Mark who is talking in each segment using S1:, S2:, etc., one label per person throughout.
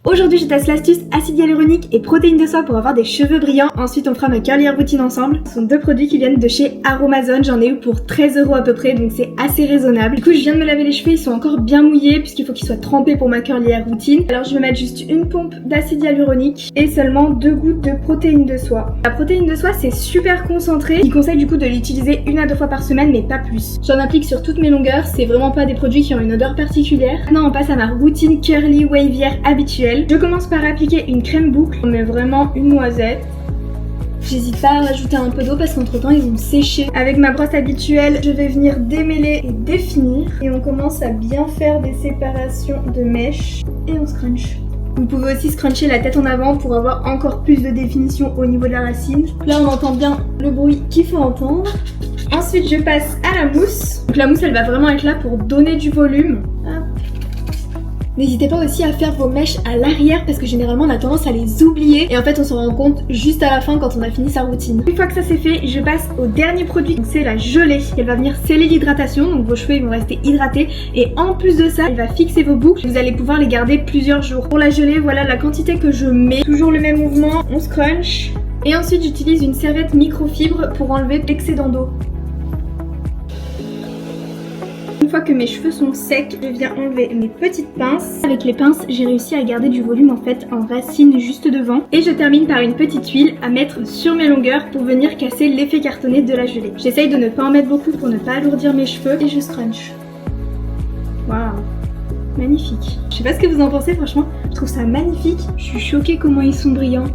S1: Aujourd'hui je teste l'astuce acide hyaluronique et protéines de soie pour avoir des cheveux brillants. Ensuite on fera ma curly hair routine ensemble. Ce sont deux produits qui viennent de chez Aromazone. J'en ai eu pour 13 € à peu près, donc c'est assez raisonnable. Du coup je viens de me laver les cheveux, ils sont encore bien mouillés puisqu'il faut qu'ils soient trempés pour ma curly hair routine. Alors je vais mettre juste une pompe d'acide hyaluronique et seulement 2 gouttes de protéines de soie. La protéine de soie c'est super concentré. Il conseille du coup de l'utiliser 1 à 2 fois par semaine mais pas plus. J'en applique sur toutes mes longueurs, c'est vraiment pas des produits qui ont une odeur particulière. Maintenant on passe à ma routine curly wavy hair habituelle. Je commence par appliquer une crème boucle, on met vraiment une noisette. J'hésite pas à rajouter un peu d'eau parce qu'entre temps ils vont sécher. Avec ma brosse habituelle, je vais venir démêler et définir. Et on commence à bien faire des séparations de mèches et on scrunch. Vous pouvez aussi scruncher la tête en avant pour avoir encore plus de définition au niveau de la racine. Là on entend bien le bruit qu'il faut entendre. Ensuite je passe à la mousse. Donc la mousse elle va vraiment être là pour donner du volume. Hop. N'hésitez pas aussi à faire vos mèches à l'arrière parce que généralement on a tendance à les oublier et en fait on s'en rend compte juste à la fin quand on a fini sa routine. Une fois que ça c'est fait, je passe au dernier produit, donc c'est la gelée. Elle va venir sceller l'hydratation, donc vos cheveux ils vont rester hydratés et en plus de ça, elle va fixer vos boucles. Vous allez pouvoir les garder plusieurs jours. Pour la gelée, voilà la quantité que je mets. Toujours le même mouvement, on scrunch. Et ensuite j'utilise une serviette microfibre pour enlever l'excédent d'eau. Une fois que mes cheveux sont secs, je viens enlever mes petites pinces. Avec les pinces, j'ai réussi à garder du volume en fait en racine juste devant. Et je termine par une petite huile à mettre sur mes longueurs pour venir casser l'effet cartonné de la gelée. J'essaye de ne pas en mettre beaucoup pour ne pas alourdir mes cheveux et je scrunch. Waouh, magnifique. Je sais pas ce que vous en pensez, franchement, je trouve ça magnifique. Je suis choquée comment ils sont brillants.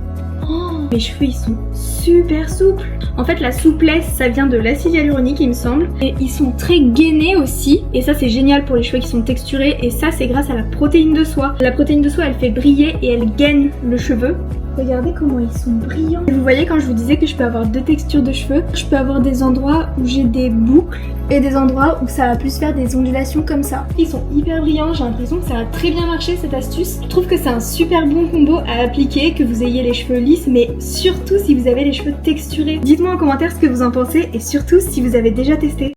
S1: Oh, mes cheveux ils sont super souples. En fait la souplesse ça vient de l'acide hyaluronique il me semble. Et ils sont très gainés aussi. Et ça c'est génial pour les cheveux qui sont texturés. Et ça c'est grâce à la protéine de soie. La protéine de soie elle fait briller et elle gaine le cheveu. Regardez comment ils sont brillants. Et vous voyez quand je vous disais que je peux avoir deux textures de cheveux, je peux avoir des endroits où j'ai des boucles et des endroits où ça va plus faire des ondulations comme ça. Ils sont hyper brillants, j'ai l'impression que ça a très bien marché cette astuce. Je trouve que c'est un super bon combo à appliquer, que vous ayez les cheveux lisses mais surtout si vous avez les cheveux texturés. Dites-moi en commentaire ce que vous en pensez et surtout si vous avez déjà testé.